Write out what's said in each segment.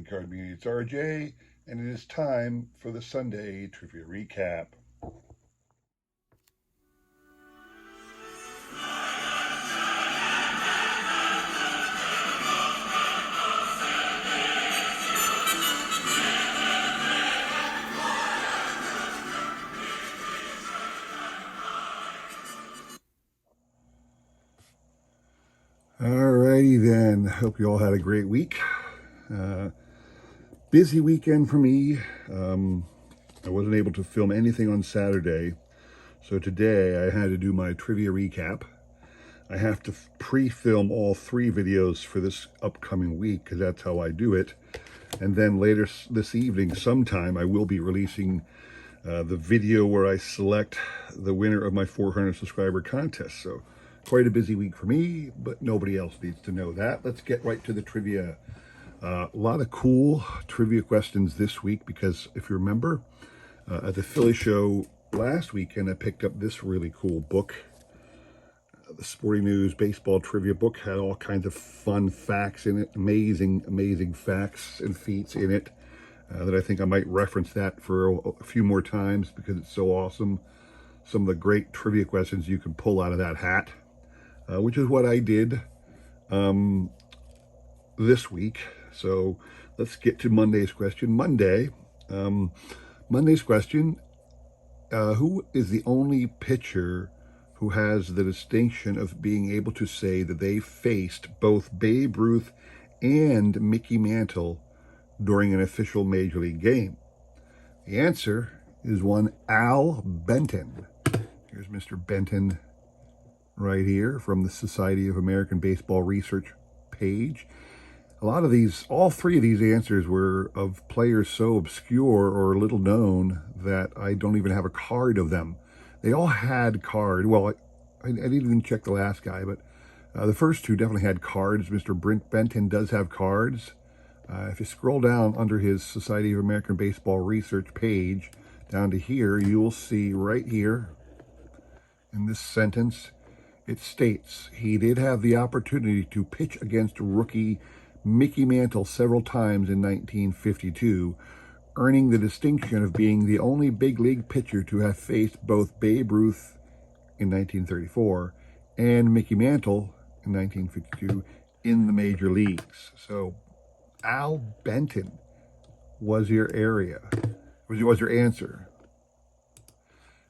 Card Media. It's RJ, and it is time for the Sunday Trivia Recap. Alrighty then. Hope you all had a great week. Busy weekend for me. I wasn't able to film anything on Saturday, so today I had to do my trivia recap. I have to pre-film all 3 videos for this upcoming week because that's how I do it. And then later this evening, sometime, I will be releasing the video where I select the winner of my 400 subscriber contest. So quite a busy week for me, but nobody else needs to know that. Let's get right to the trivia. A lot of cool trivia questions this week because if you remember, at the Philly show last weekend, I picked up this really cool book. The Sporting News Baseball Trivia book had all kinds of fun facts in it, amazing facts and feats in it that I think I might reference that for a few more times because it's so awesome. Some of the great trivia questions you can pull out of that hat, which is what I did this week. So let's get to Monday's question. Monday's question, who is the only pitcher who has the distinction of being able to say that they faced both Babe Ruth and Mickey Mantle during an official Major League game? The answer is one Al Benton. Here's Mr. Benton right here from the Society of American Baseball Research page. A lot of these, all 3 of these answers were of players so obscure or little known that I don't even have a card of them. They all had card. Well, I didn't even check the last guy, but the first 2 definitely had cards. Mr. Brent Benton does have cards. If you scroll down under his Society of American Baseball Research page, down to here, you will see right here in this sentence, it states he did have the opportunity to pitch against rookie Mickey Mantle several times in 1952, earning the distinction of being the only big league pitcher to have faced both Babe Ruth in 1934 and Mickey Mantle in 1952 in the major leagues. So Al Benton was your answer.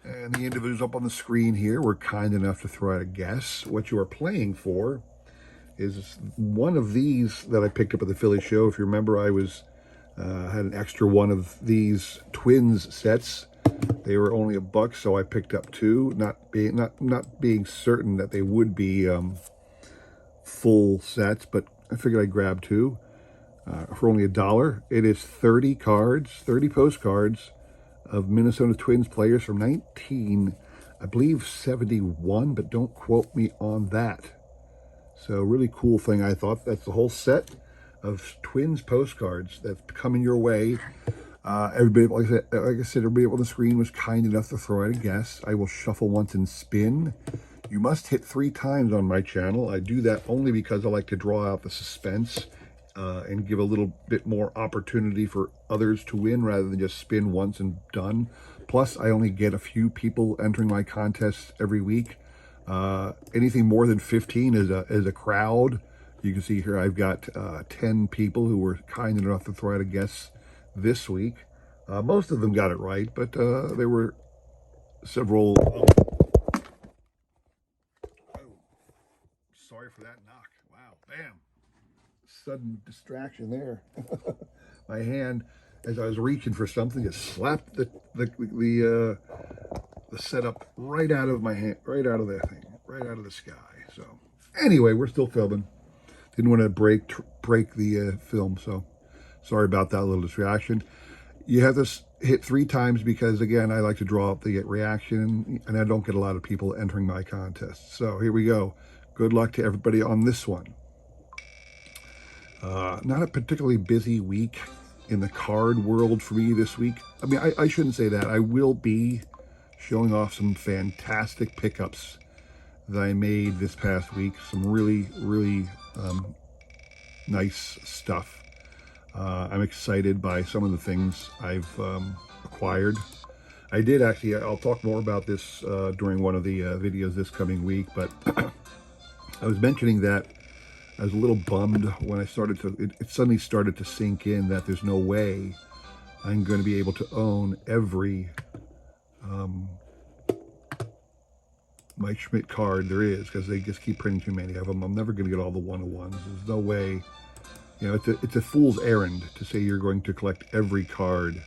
And the individuals up on the screen here were kind enough to throw out a guess. What you are playing for is one of these that I picked up at the Philly show. If you remember, I had an extra one of these Twins sets. They were only $1, so I picked up 2, not being certain that they would be full sets, but I figured I'd grab 2 for only $1. It is 30 postcards of Minnesota Twins players from 1971, but don't quote me on that. So really cool thing, I thought. That's the whole set of Twins postcards that's coming your way. Everybody, like I said, everybody up on the screen was kind enough to throw out a guess. I will shuffle once and spin. You must hit 3 times on my channel. I do that only because I like to draw out the suspense and give a little bit more opportunity for others to win rather than just spin once and done. Plus, I only get a few people entering my contests every week. Anything more than 15 is a crowd. You can see here I've got 10 people who were kind enough to throw out a guess this week. Most of them got it right, but there were several... sorry for that knock. Wow, bam. Sudden distraction there. My hand, as I was reaching for something, just slapped the setup right out of my hand, right out of that thing, right out of the sky. So anyway, we're still filming. Didn't want to break the film, so sorry about that little distraction. You have to hit 3 times because, again, I like to draw up the reaction, and I don't get a lot of people entering my contest. So here we go. Good luck to everybody on this one. Not a particularly busy week in the card world for me this week. I mean, I shouldn't say that. I will be showing off some fantastic pickups that I made this past week. Some really nice stuff. I'm excited by some of the things I've acquired. I did actually, I'll talk more about this during one of the videos this coming week, but I was mentioning that I was a little bummed when I started to, it suddenly started to sink in that there's no way I'm going to be able to own every Mike Schmidt card there is, because they just keep printing too many of them. I'm never going to get all the one-on-ones. There's no way. You know, it's a fool's errand to say you're going to collect every card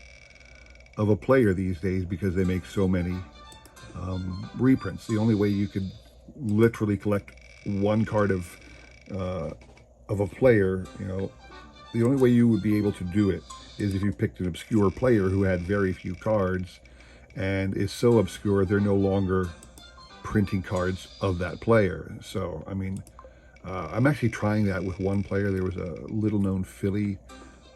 of a player these days because they make so many reprints. The only way you could literally collect one card of a player, you know, the only way you would be able to do it is if you picked an obscure player who had very few cards and is so obscure they're no longer printing cards of that player. So, I mean, I'm actually trying that with one player. There was a little-known Philly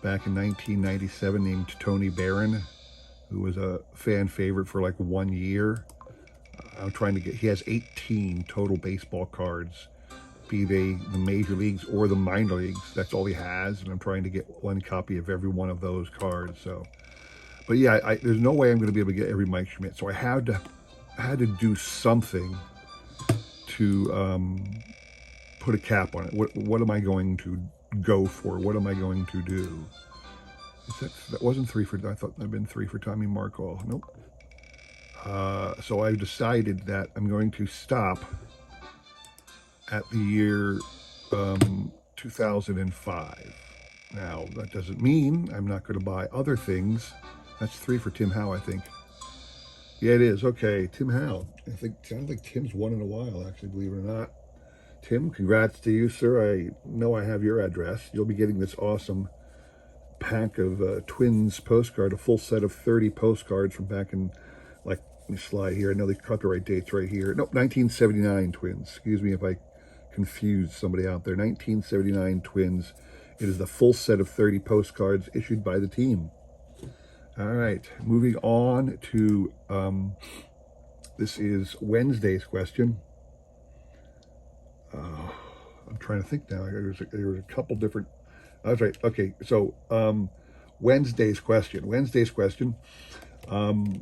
back in 1997 named Tony Barron, who was a fan favorite for like 1 year. I'm trying to get, he has 18 total baseball cards, be they the major leagues or the minor leagues. That's all he has, and I'm trying to get one copy of every one of those cards. So, but yeah, there's no way I'm going to be able to get every Mike Schmidt. So I had to do something to put a cap on it. What am I going to go for? What am I going to do? That wasn't 3 for, I thought that'd been 3 for Tommy Markall. Nope. So I've decided that I'm going to stop at the year 2005. Now, that doesn't mean I'm not going to buy other things. That's 3 for Tim Howe, I think. Yeah, it is. Okay, Tim Howe. I think, sounds like Tim's won in a while, actually, believe it or not. Tim, congrats to you, sir. I know I have your address. You'll be getting this awesome pack of Twins postcard, a full set of 30 postcards from back in, like, let me slide here. I know the copyright date's right here. Nope, 1979 Twins. Excuse me if I confused somebody out there. 1979 Twins. It is the full set of 30 postcards issued by the team. All right, moving on to, this is Wednesday's question. I'm trying to think now. There was a couple different, that's right. Okay, so Wednesday's question.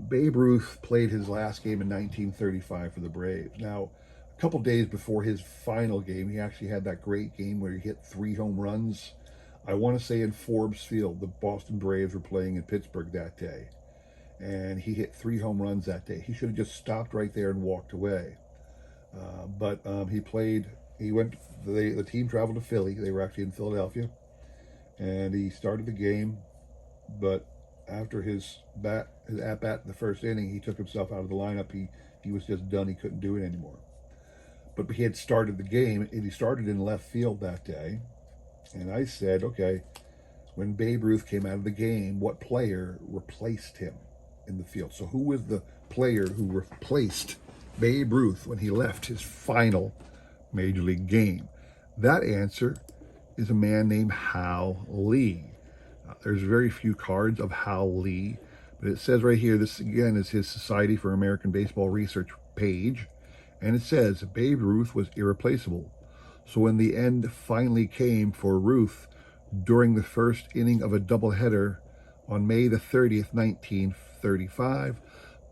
Babe Ruth played his last game in 1935 for the Braves. Now, a couple days before his final game, he actually had that great game where he hit 3 home runs. I want to say in Forbes Field. The Boston Braves were playing in Pittsburgh that day, and he hit 3 home runs that day. He should have just stopped right there and walked away. But he played. He went. The team traveled to Philly. They were actually in Philadelphia, and he started the game. But after his at bat in the first inning, he took himself out of the lineup. He was just done. He couldn't do it anymore. But he had started the game, and he started in left field that day. And I said, okay, when Babe Ruth came out of the game, what player replaced him in the field? So who was the player who replaced Babe Ruth when he left his final Major League game? That answer is a man named Hal Lee. There's very few cards of Hal Lee, but it says right here, this again is his Society for American Baseball Research page, and it says Babe Ruth was irreplaceable. So when the end finally came for Ruth during the first inning of a doubleheader on May the 30th, 1935,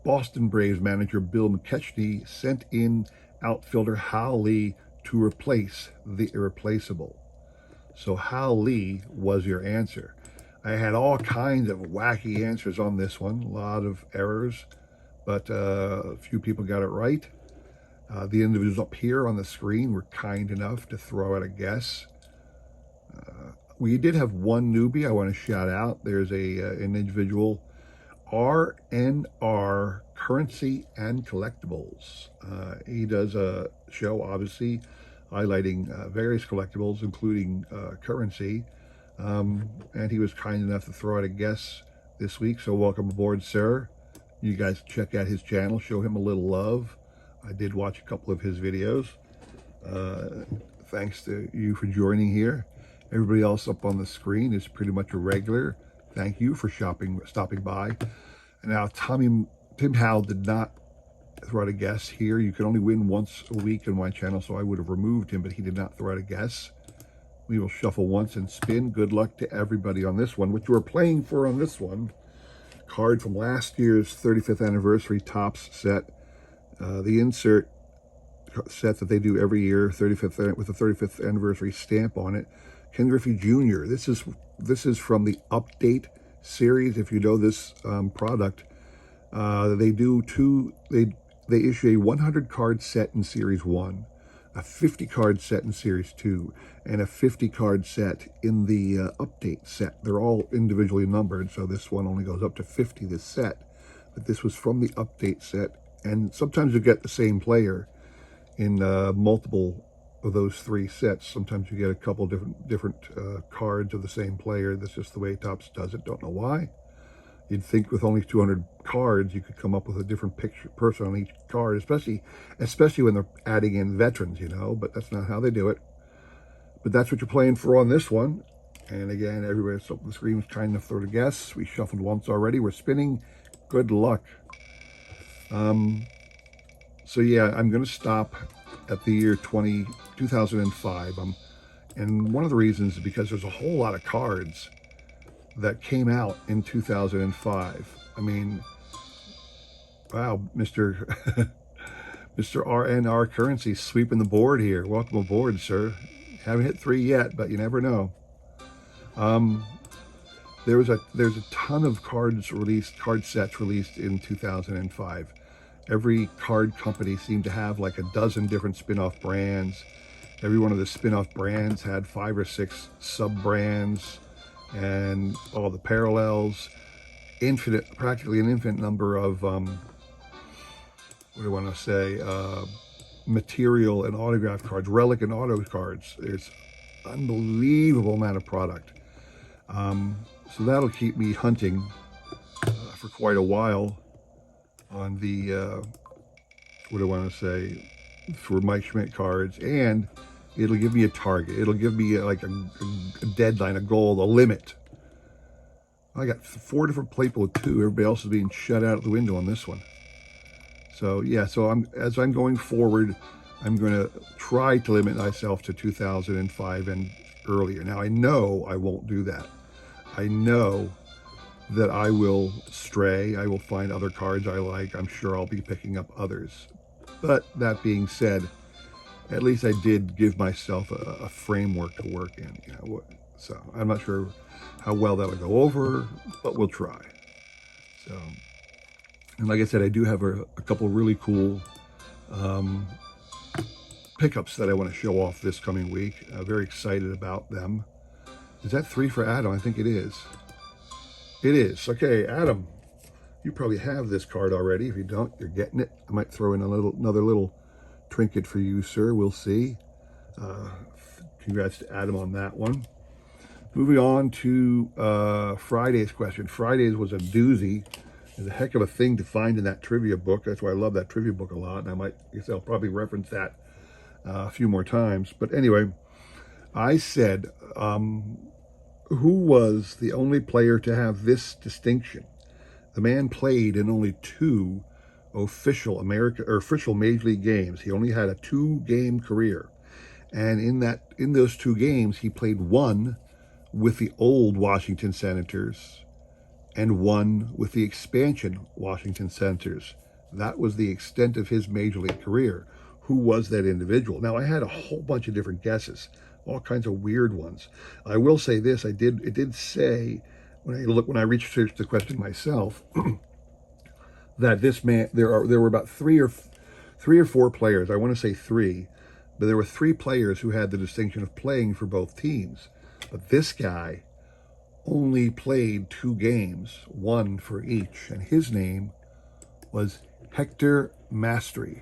Boston Braves manager Bill McKechnie sent in outfielder Hal Lee to replace the irreplaceable. So Hal Lee was your answer. I had all kinds of wacky answers on this one, a lot of errors, but a few people got it right. The individuals up here on the screen were kind enough to throw out a guess. We did have one newbie I want to shout out. There's an individual, RNR Currency and Collectibles. He does a show, obviously, highlighting various collectibles, including currency. And he was kind enough to throw out a guess this week. So welcome aboard, sir. You guys check out his channel, show him a little love. I did watch a couple of his videos. Thanks to you for joining here. Everybody else up on the screen is pretty much a regular. Thank you for stopping by. And now Tim Howe did not throw out a guess here. You can only win once a week on my channel, so I would have removed him, but he did not throw out a guess. We will shuffle once and spin. Good luck to everybody on this one. What you are playing for on this one, card from last year's 35th anniversary Topps set. The insert set that they do every year, 35th with a 35th anniversary stamp on it. Ken Griffey Jr. This is from the Update series. If you know this product, they issue a 100 card set in Series 1, a 50 card set in Series 2, and a 50 card set in the Update set. They're all individually numbered, so this one only goes up to 50, this set. But this was from the Update set, and sometimes you get the same player in multiple of those three sets. Sometimes you get a couple different cards of the same player. That's just the way Topps does it. Don't know why. You'd think with only 200 cards, you could come up with a different person on each card, especially when they're adding in veterans, you know, but that's not how they do it. But that's what you're playing for on this one. And again, everybody's up the screen was trying to throw the guess. We shuffled once already. We're spinning. Good luck. So yeah, I'm going to stop at the year 2005. And one of the reasons is because there's a whole lot of cards that came out in 2005. I mean, wow, Mr. Mr. RNR Currency sweeping the board here. Welcome aboard, sir. Haven't hit 3 yet, but you never know. There's a ton of card sets released in 2005. Every card company seemed to have like a dozen different spin-off brands. Every one of the spin-off brands had 5 or 6 sub-brands and all the parallels. Practically an infinite number of, material and autograph cards, relic and auto cards. There's unbelievable amount of product. So that'll keep me hunting for quite a while on the, for Mike Schmidt cards, and it'll give me a target. It'll give me like a deadline, a goal, a limit. I got 4 different people with 2. Everybody else is being shut out of the window on this one. So yeah, as I'm going forward, I'm going to try to limit myself to 2005 and earlier. Now I know I won't do that. I know that I will stray. I will find other cards I like. I'm sure I'll be picking up others. But that being said, at least I did give myself a framework to work in. You know, so I'm not sure how well that'll go over, but we'll try. So, and like I said, I do have a couple really cool pickups that I want to show off this coming week. Very excited about them. Is that 3 for Adam? I think it is. It is. Okay, Adam, you probably have this card already. If you don't, you're getting it. I might throw in another little trinket for you, sir. We'll see. Congrats to Adam on that one. Moving on to Friday's question. Friday's was a doozy. It's a heck of a thing to find in that trivia book. That's why I love that trivia book a lot. And I'll probably reference that a few more times. But anyway, I said, who was the only player to have this distinction? The man played in only 2 official Major League games. He only had a 2-game career. And in those 2 games, he played 1 with the old Washington Senators and 1 with the expansion Washington Senators. That was the extent of his Major League career. Who was that individual? Now, I had a whole bunch of different guesses, all kinds of weird ones. I will say this, it did say, when I researched the question myself, that this man, there were about 3 or 4 players, I want to say 3, but there were 3 players who had the distinction of playing for both teams. But this guy only played 2 games, 1 for each, and his name was Hector Mastri.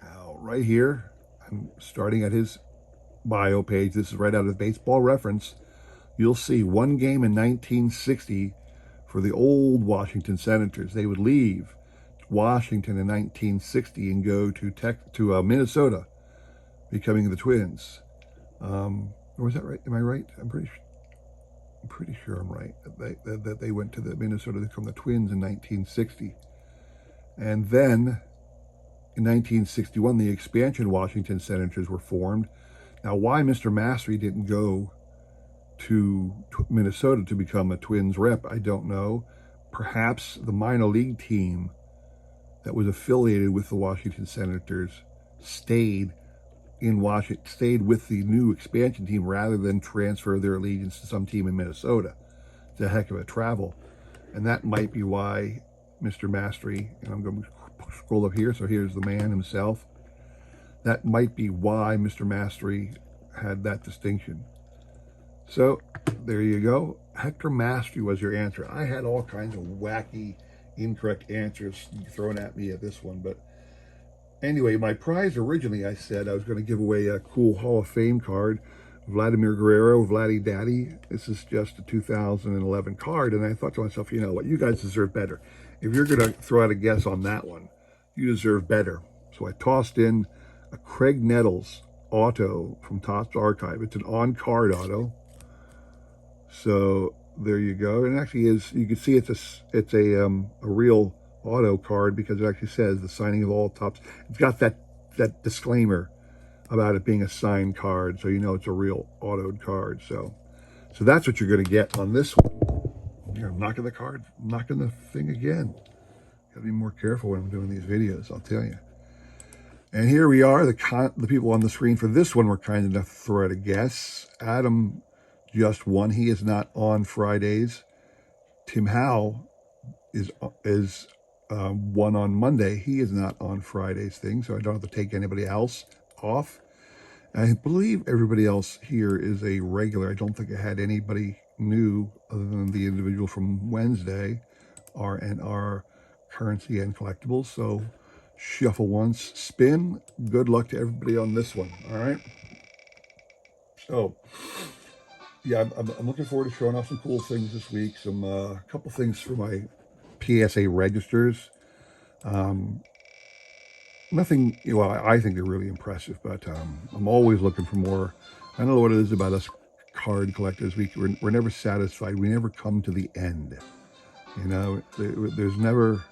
Now, right here, I'm starting at his bio page. This is right out of Baseball Reference. You'll see 1 game in 1960 for the old Washington Senators. They would leave Washington in 1960 and go to Minnesota, becoming the Twins. Or was that right? Am I right? I'm pretty sure I'm right. That they went to the Minnesota to become the Twins in 1960. And then in 1961, the expansion Washington Senators were formed Now, why Mr. Mastery didn't go to Minnesota to become a Twins rep, I don't know. Perhaps the minor league team that was affiliated with the Washington Senators stayed in Washington, stayed with the new expansion team rather than transfer their allegiance to some team in Minnesota. It's a heck of a travel. And that might be why Mr. Mastery, and I'm going to scroll up here, so here's the man himself. That might be why Mr. Mastery had that distinction. So there you go. Hector Mastery was your answer. I had all kinds of wacky, incorrect answers thrown at me at this one. But anyway, my prize originally, I said I was going to give away a cool Hall of Fame card. Vladimir Guerrero, Vladdy Daddy. This is just a 2011 card. And I thought to myself, you know what, you guys deserve better. If you're going to throw out a guess on that one, you deserve better. So I tossed in a Craig Nettles auto from Topps Archive. It's an on-card auto. So there you go. And it actually is, you can see it's a real auto card because it actually says the signing of all Topps. It's got that disclaimer about it being a signed card, so you know it's a real autoed card. So that's what you're going to get on this one. Here, I'm knocking the thing again. Got to be more careful when I'm doing these videos, I'll tell you. And here we are. The people on the screen for this one were kind enough to throw out a guess. Adam just won. He is not on Fridays. Tim Howe is one on Monday. He is not on Friday's thing, so I don't have to take anybody else off. I believe everybody else here is a regular. I don't think I had anybody new other than the individual from Wednesday, R&R Currency and Collectibles. So shuffle once, spin. Good luck to everybody on this one. All right. So yeah, I'm looking forward to showing off some cool things this week. Some couple things for my PSA registers. Nothing, well, I think they're really impressive, but I'm always looking for more. I don't know what it is about us card collectors. We're never satisfied. We never come to the end. You know, there's never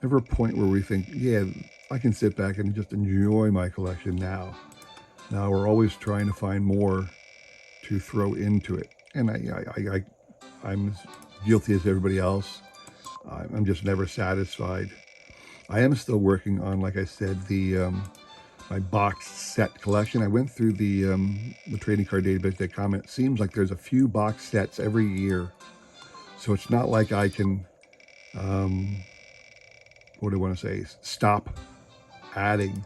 a point where we think, yeah, I can sit back and just enjoy my collection now. Now we're always trying to find more to throw into it. And I'm as guilty as everybody else. I'm just never satisfied. I am still working on, like I said, the my box set collection. I went through the trading card database.com, and it seems like there's a few box sets every year. So it's not like I can, what do I want to say, stop adding.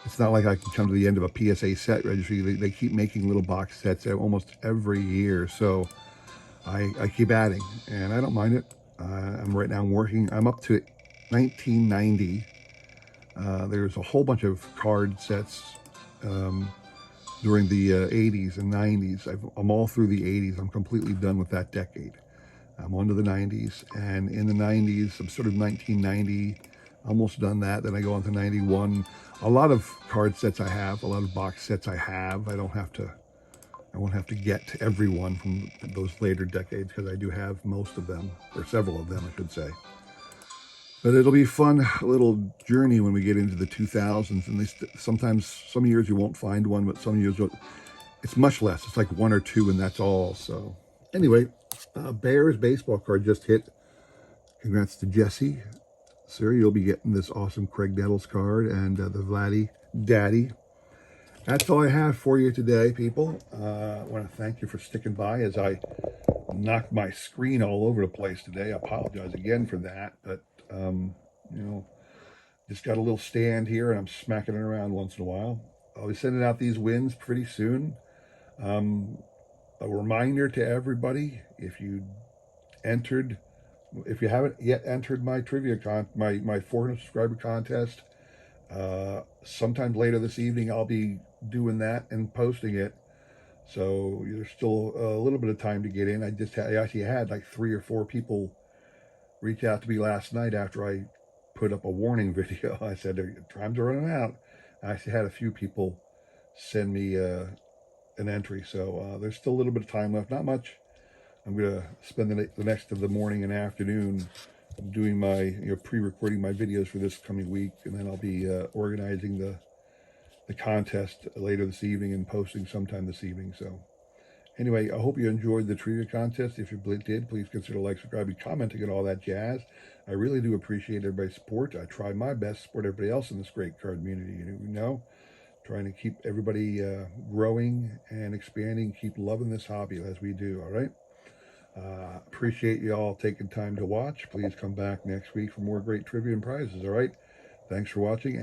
It's not like I can come to the end of a PSA set registry. They keep making little box sets almost every year. So I keep adding, and I don't mind it. I'm up to 1990. There's a whole bunch of card sets during the 80s and 90s. I'm all through the 80s. I'm completely done with that decade. I'm on to the 90s, and in the 90s, I'm sort of 1990, almost done that. Then I go on to 91. A lot of card sets I have, a lot of box sets I have. I won't have to get to everyone from those later decades because I do have most of them, or several of them, I should say. But it'll be a fun little journey when we get into the 2000s. And sometimes, some years you won't find one, but some years it's much less. It's like one or two, and that's all. So anyway, Bears baseball card just hit. Congrats to Jesse. Sir, you'll be getting this awesome Craig Nettles card and the Vladdy Daddy. That's all I have for you today, people. I want to thank you for sticking by as I knocked my screen all over the place today. I apologize again for that, but you know, just got a little stand here and I'm smacking it around once in a while. I'll be sending out these wins pretty soon. A reminder to everybody, if you haven't yet entered my trivia my 400 subscriber contest, sometime later this evening I'll be doing that and posting it. So there's still a little bit of time to get in. I actually had like 3 or 4 people reach out to me last night after I put up a warning video. I said, time's running out. I actually had a few people send me an entry. So there's still a little bit of time left. Not much. I'm going to spend the next of the morning and afternoon doing my, pre-recording my videos for this coming week. And then I'll be organizing the contest later this evening and posting sometime this evening. So anyway, I hope you enjoyed the trivia contest. If you did, please consider like, subscribing, commenting, and all that jazz. I really do appreciate everybody's support. I try my best to support everybody else in this great card community. You know, trying to keep everybody growing and expanding, keep loving this hobby as we do, all right? Appreciate you all taking time to watch. Please come back next week for more great trivia and prizes, all right? Thanks for watching.